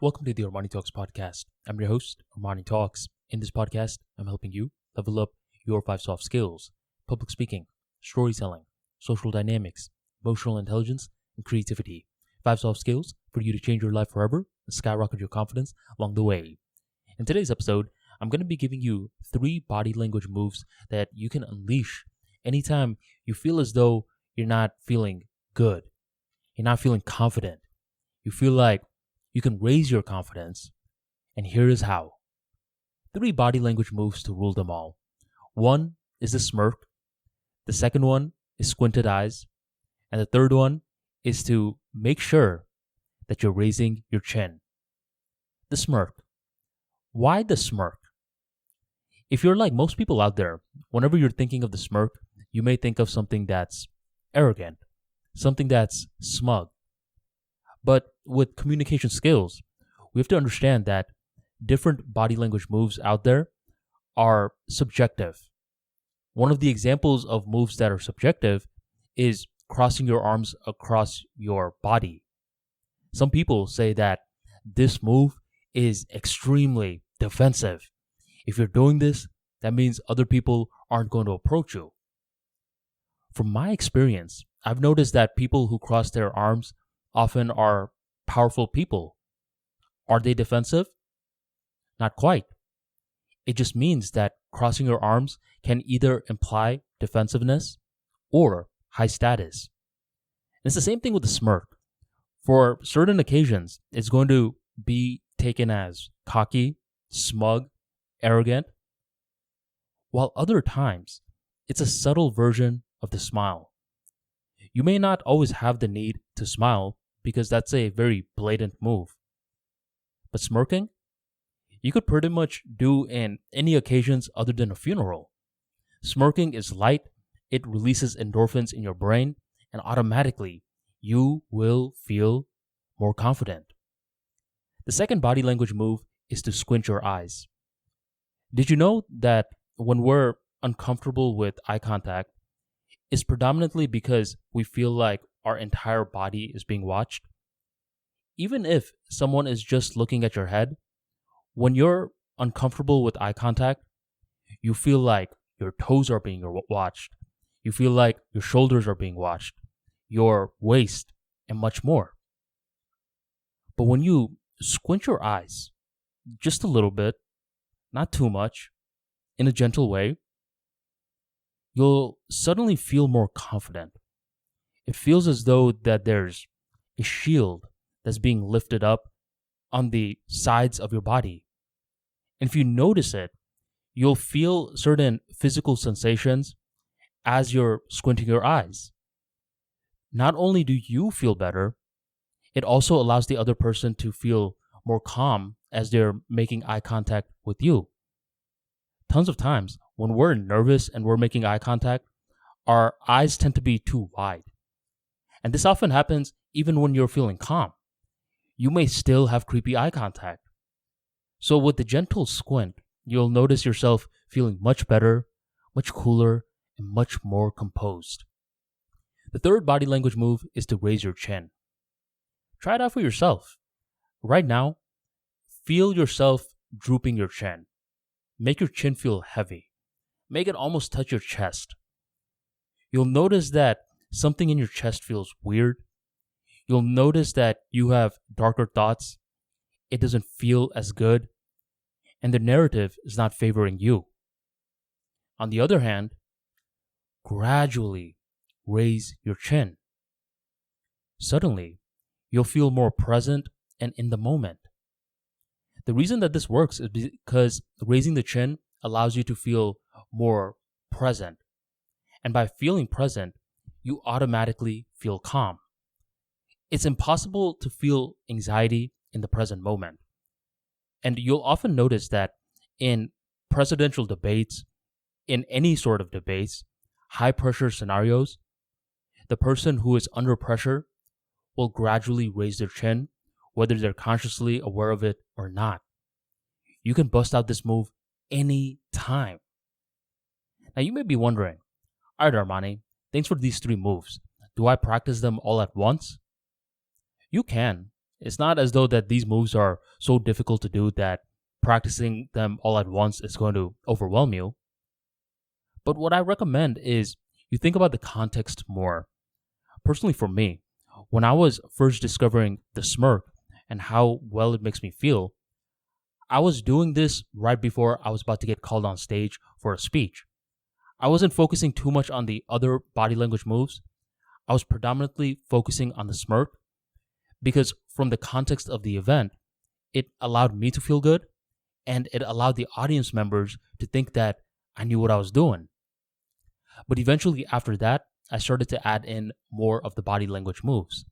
Welcome to the ArmaniTalks podcast. I'm your host, ArmaniTalks. In this podcast, I'm helping you level up your 5 soft skills: public speaking, storytelling, social dynamics, emotional intelligence, and creativity. 5 soft skills for you to change your life forever and skyrocket your confidence along the way. In today's episode, I'm going to be giving you 3 body language moves that you can unleash anytime you feel as though you're not feeling good, you're not feeling confident, you feel like you can raise your confidence, and here is how. 3 body language moves to rule them all. One is the smirk, the second one is squinted eyes, and the third one is to make sure that you're raising your chin. The smirk. Why the smirk? If you're like most people out there, whenever you're thinking of the smirk, you may think of something that's arrogant, something that's smug. But with communication skills, we have to understand that different body language moves out there are subjective. One of the examples of moves that are subjective is crossing your arms across your body. Some people say that this move is extremely defensive. If you're doing this, that means other people aren't going to approach you. From my experience, I've noticed that people who cross their arms often are powerful people. Are they defensive? Not quite. It just means that crossing your arms can either imply defensiveness or high status. And it's the same thing with the smirk. For certain occasions, it's going to be taken as cocky, smug, arrogant, while other times, it's a subtle version of the smile. You may not always have the need to smile because that's a very blatant move. But smirking, you could pretty much do in any occasions other than a funeral. Smirking is light, it releases endorphins in your brain, and automatically you will feel more confident. The second body language move is to squint your eyes. Did you know that when we're uncomfortable with eye contact, it's predominantly because we feel like our entire body is being watched? Even if someone is just looking at your head, when you're uncomfortable with eye contact, you feel like your toes are being watched. You feel like your shoulders are being watched, your waist, and much more. But when you squint your eyes just a little bit, not too much, in a gentle way, you'll suddenly feel more confident. It feels as though that there's a shield that's being lifted up on the sides of your body. And if you notice it, you'll feel certain physical sensations as you're squinting your eyes. Not only do you feel better, it also allows the other person to feel more calm as they're making eye contact with you. Tons of times, when we're nervous and we're making eye contact, our eyes tend to be too wide. And this often happens even when you're feeling calm. You may still have creepy eye contact. So with the gentle squint, you'll notice yourself feeling much better, much cooler, and much more composed. The third body language move is to raise your chin. Try it out for yourself. Right now, feel yourself drooping your chin. Make your chin feel heavy. Make it almost touch your chest. You'll notice that something in your chest feels weird. You'll notice that you have darker thoughts. It doesn't feel as good. And the narrative is not favoring you. On the other hand, gradually raise your chin. Suddenly, you'll feel more present and in the moment. The reason that this works is because raising the chin allows you to feel more present. And by feeling present, you automatically feel calm. It's impossible to feel anxiety in the present moment. And you'll often notice that in presidential debates, in any sort of debates, high pressure scenarios, the person who is under pressure will gradually raise their chin, whether they're consciously aware of it or not. You can bust out this move any time. Now you may be wondering, all right, Armani, thanks for these 3 moves. Do I practice them all at once? You can, It's not as though that these moves are so difficult to do that practicing them all at once is going to overwhelm you. But what I recommend is you think about the context more. Personally, for me, when I was first discovering the smirk and how well it makes me feel, I was doing this right before I was about to get called on stage for a speech. I wasn't focusing too much on the other body language moves. I was predominantly focusing on the smirk because from the context of the event, it allowed me to feel good and it allowed the audience members to think that I knew what I was doing. But eventually after that, I started to add in more of the body language moves.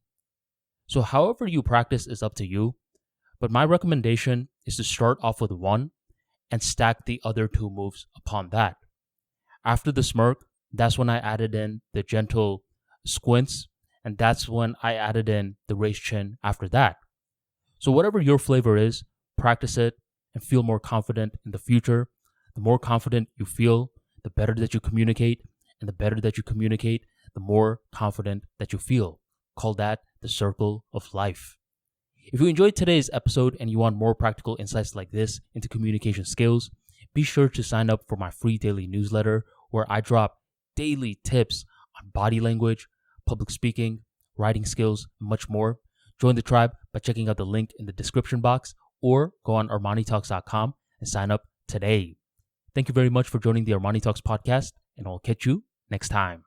So however you practice is up to you, but my recommendation is to start off with one and stack the other two moves upon that. After the smirk, that's when I added in the gentle squints, and that's when I added in the raised chin after that. So whatever your flavor is, practice it and feel more confident in the future. The more confident you feel, the better that you communicate, and the better that you communicate, the more confident that you feel. Call that the circle of life. If you enjoyed today's episode and you want more practical insights like this into communication skills, be sure to sign up for my free daily newsletter where I drop daily tips on body language, public speaking, writing skills, and much more. Join the tribe by checking out the link in the description box or go on ArmaniTalks.com and sign up today. Thank you very much for joining the Armani Talks podcast, and I'll catch you next time.